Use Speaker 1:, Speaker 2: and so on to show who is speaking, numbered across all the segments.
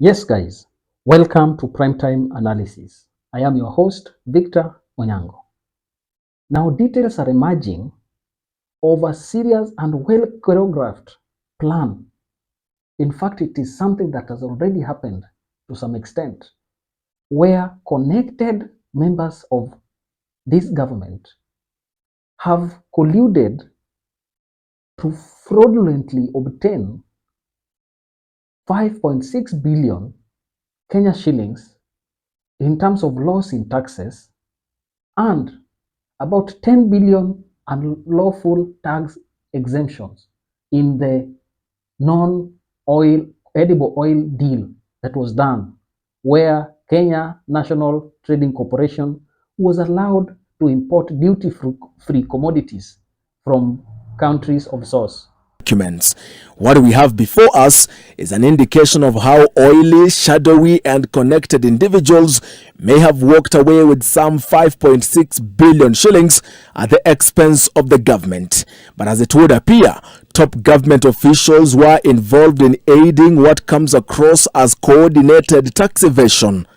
Speaker 1: Yes, guys, welcome to Primetime Analysis. I am your host, Victor Onyango. Now, details are emerging of a serious and well choreographed plan. In fact, it is something that has already happened to some extent, where connected members of this government have colluded to fraudulently obtain 5.6 billion Kenya shillings in terms of loss in taxes and about 10 billion unlawful tax exemptions in the non-oil edible oil deal that was done, where Kenya National Trading Corporation was allowed to import duty-free commodities from countries of source.
Speaker 2: Documents. What we have before us is an indication of how oily, shadowy, and connected individuals may have walked away with some 5.6 billion shillings at the expense of the government. But as it would appear, top government officials were involved in aiding what comes across as coordinated tax evasion.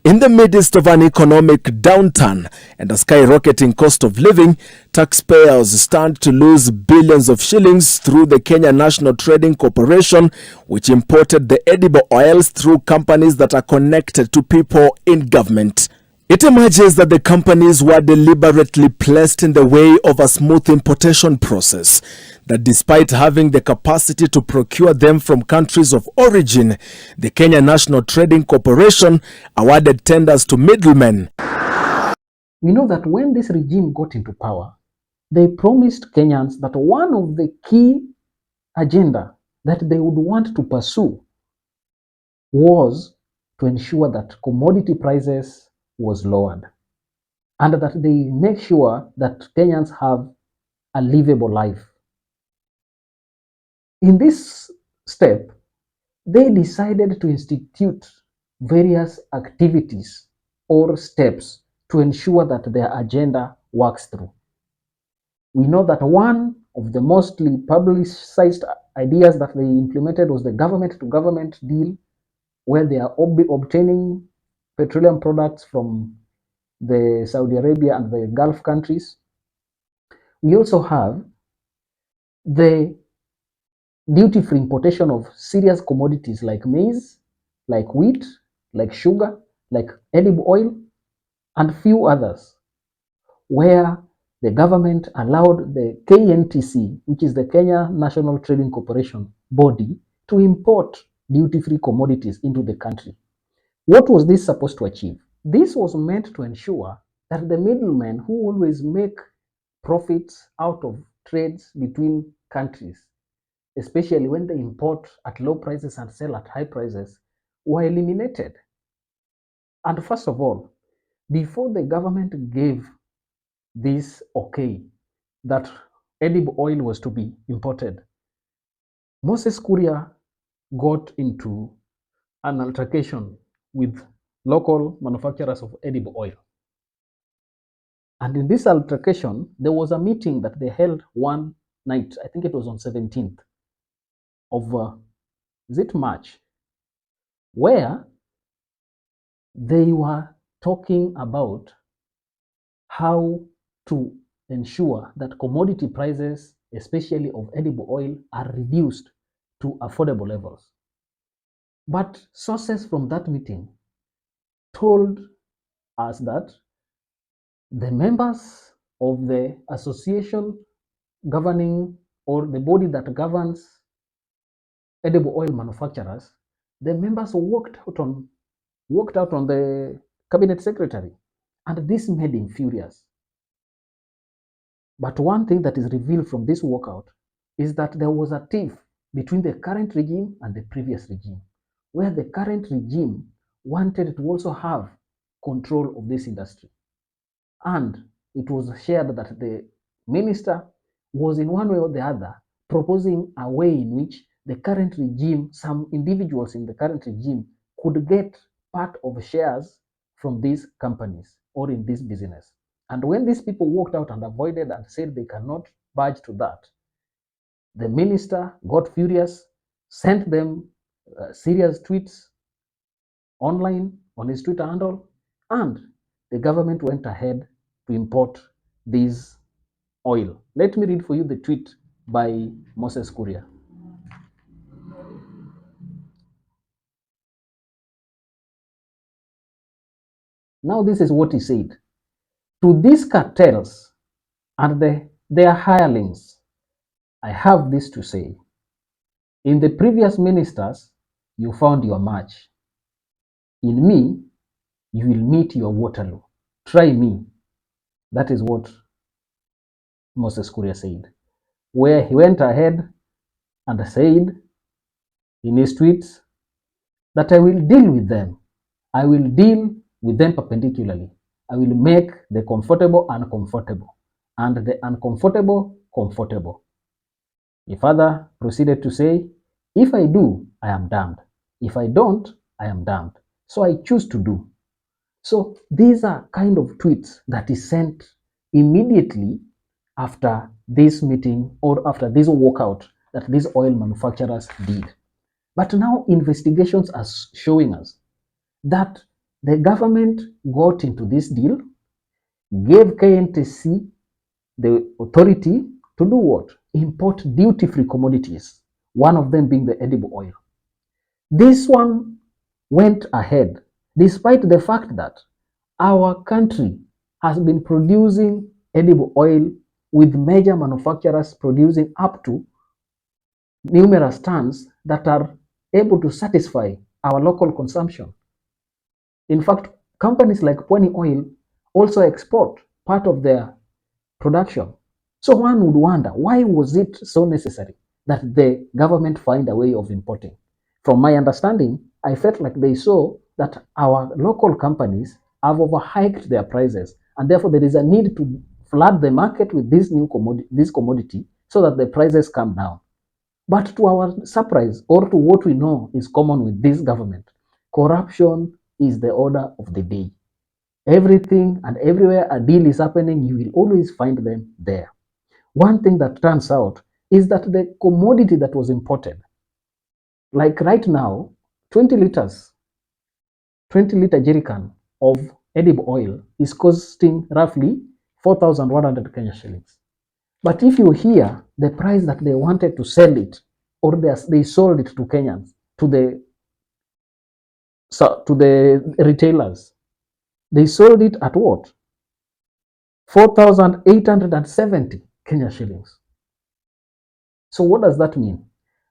Speaker 2: In the midst of an economic downturn and a skyrocketing cost of living, taxpayers stand to lose billions of shillings through the Kenya National Trading Corporation, which imported the edible oils through companies that are connected to people in government. It emerges that the companies were deliberately placed in the way of a smooth importation process, that despite having the capacity to procure them from countries of origin, the Kenya National Trading Corporation awarded tenders to middlemen.
Speaker 1: We know that when this regime got into power, they promised Kenyans that one of the key agenda that they would want to pursue was to ensure that commodity prices was lowered and that they make sure that Kenyans have a livable life. In this step, they decided to institute various activities or steps to ensure that their agenda works through. We know that one of the mostly publicized ideas that they implemented was the government to government deal, where they are obtaining petroleum products from the Saudi Arabia and the Gulf countries. We also have the duty-free importation of serious commodities like maize, like wheat, like sugar, like edible oil, and few others, where the government allowed the KNTC, which is the Kenya National Trading Corporation body, to import duty-free commodities into the country. What was this supposed to achieve? This was meant to ensure that the middlemen who always make profits out of trades between countries, especially when they import at low prices and sell at high prices, were eliminated. And first of all, before the government gave this okay that edible oil was to be imported, Moses Kuria got into an altercation with local manufacturers of edible oil. And in this altercation, there was a meeting that they held one night. I think it was on 17th of is it March, where they were talking about how to ensure that commodity prices, especially of edible oil, are reduced to affordable levels. But sources from that meeting told us that the members of the association governing, or the body that governs edible oil manufacturers, the members walked out on the cabinet secretary, and this made him furious. But one thing that is revealed from this walkout is that there was a tiff between the current regime and the previous regime, where the current regime wanted to also have control of this industry. And it was shared that the minister was in one way or the other proposing a way in which the current regime, some individuals in the current regime, could get part of shares from these companies or in this business. And when these people walked out and avoided and said they cannot budge to that, the minister got furious, sent them serious tweets, online on his Twitter handle, and the government went ahead to import this oil. Let me read for you the tweet by Moses Kuria. Now, this is what he said. To these cartels and their hirelings, I have this to say. In the previous ministers, you found your match. In me, you will meet your Waterloo. Try me. That is what Moses Kuria said. Where he went ahead and said in his tweets that I will deal with them. I will deal with them perpendicularly. I will make the comfortable uncomfortable and the uncomfortable comfortable. He further proceeded to say, if I do, I am damned. If I don't, I am damned. So I choose to do. So these are kind of tweets that is sent immediately after this meeting or after this walkout that these oil manufacturers did. But now investigations are showing us that the government got into this deal, gave KNTC the authority to do what? Import duty-free commodities, one of them being the edible oil. This one went ahead despite the fact that our country has been producing edible oil with major manufacturers producing up to numerous tons that are able to satisfy our local consumption. In fact, companies like Pwani Oil also export part of their production. So one would wonder, why was it so necessary that the government find a way of importing? From my understanding, I felt like they saw that our local companies have overhiked their prices, and therefore there is a need to flood the market with this commodity so that the prices come down. But to our surprise, or to what we know is common with this government, corruption is the order of the day. Everything and everywhere a deal is happening, you will always find them there. One thing that turns out is that the commodity that was imported, like right now, 20 liters, 20-liter jerrycan of edible oil is costing roughly 4,100 Kenya shillings. But if you hear the price that they wanted to sell it, or they sold it to Kenyans, to the retailers, they sold it at what? 4,870 Kenya shillings. So what does that mean?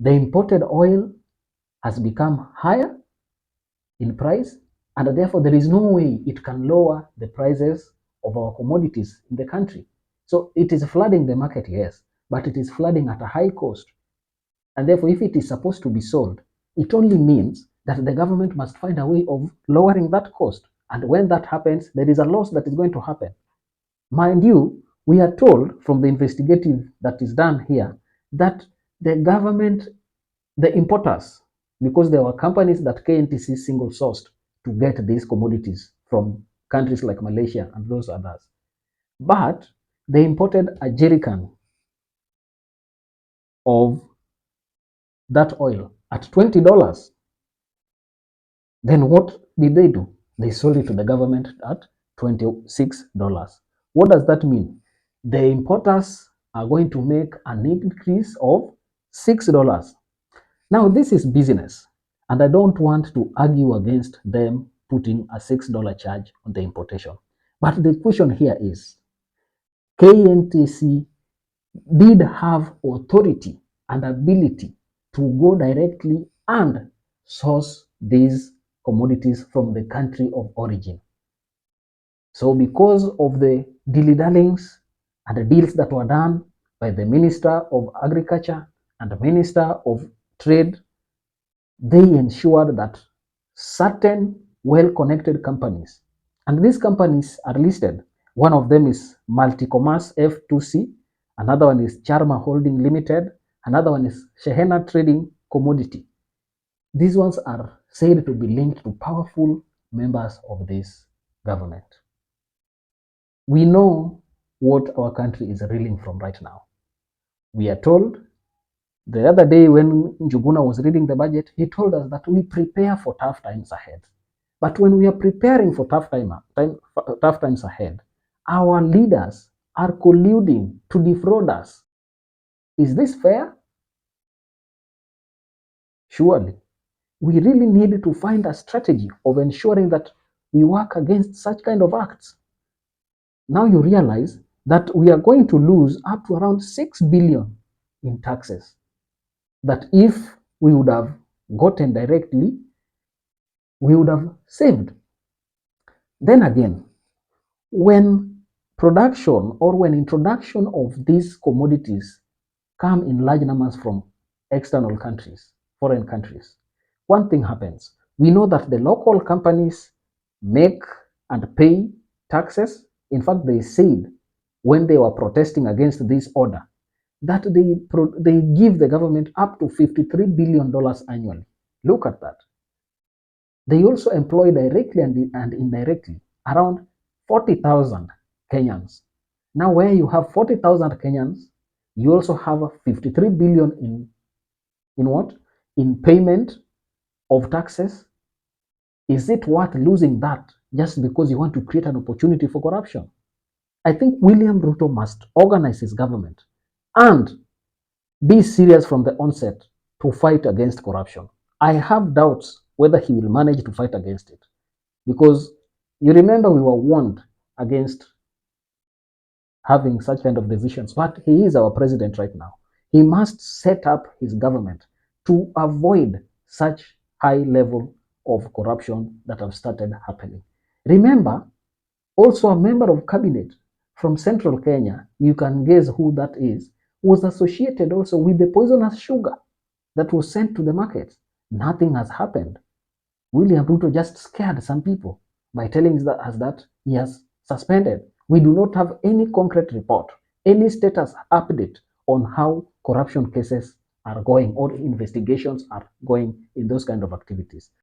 Speaker 1: The imported oil has become higher in price, and therefore there is no way it can lower the prices of our commodities in the country. So it is flooding the market, yes, but it is flooding at a high cost. And therefore, if it is supposed to be sold, it only means that the government must find a way of lowering that cost. And when that happens, there is a loss that is going to happen. Mind you, we are told from the investigative that is done here that the government, the importers, because there were companies that KNTC single sourced to get these commodities from countries like Malaysia and those others. But they imported a jerrycan of that oil at $20. Then what did they do? They sold it to the government at $26. What does that mean? The importers are going to make an increase of $6. Now, this is business, and I don't want to argue against them putting a $6 charge on the importation. But the question here is, KNTC did have authority and ability to go directly and source these commodities from the country of origin. So because of the dilly-dallings and the deals that were done by the Minister of Agriculture and the Minister of Trade, they ensured that certain well-connected companies, and these companies are listed. One of them is Multicommerce F2C, another one is Charma Holding Limited, another one is Shehena Trading Commodity. These ones are said to be linked to powerful members of this government. We know what our country is reeling from right now. We are told the other day when Njuguna was reading the budget, he told us that we prepare for tough times ahead. But when we are preparing for tough times ahead, our leaders are colluding to defraud us. Is this fair? Surely. We really need to find a strategy of ensuring that we work against such kind of acts. Now you realize that we are going to lose up to around 6 billion in taxes that if we would have gotten directly, we would have saved. Then again, when production or when introduction of these commodities come in large numbers from external countries, foreign countries, one thing happens. We know that the local companies make and pay taxes. In fact, they said when they were protesting against this order that they give the government up to $53 billion annually. Look at that. They also employ directly and indirectly around 40,000 Kenyans. Now, where you have 40,000 Kenyans, you also have 53 billion in what? In payment of taxes. Is it worth losing that just because you want to create an opportunity for corruption? I think William Ruto must organize his government and be serious from the onset to fight against corruption. I have doubts whether he will manage to fight against it because you remember we were warned against having such kind of decisions, but he is our president right now. He must set up his government to avoid such high level of corruption that have started happening. Remember, also a member of cabinet from central Kenya, you can guess who that is, was associated also with the poisonous sugar that was sent to the market. Nothing has happened. William Ruto just scared some people by telling us that he has suspended. We do not have any concrete report, any status update on how corruption cases are going or investigations are going in those kind of activities.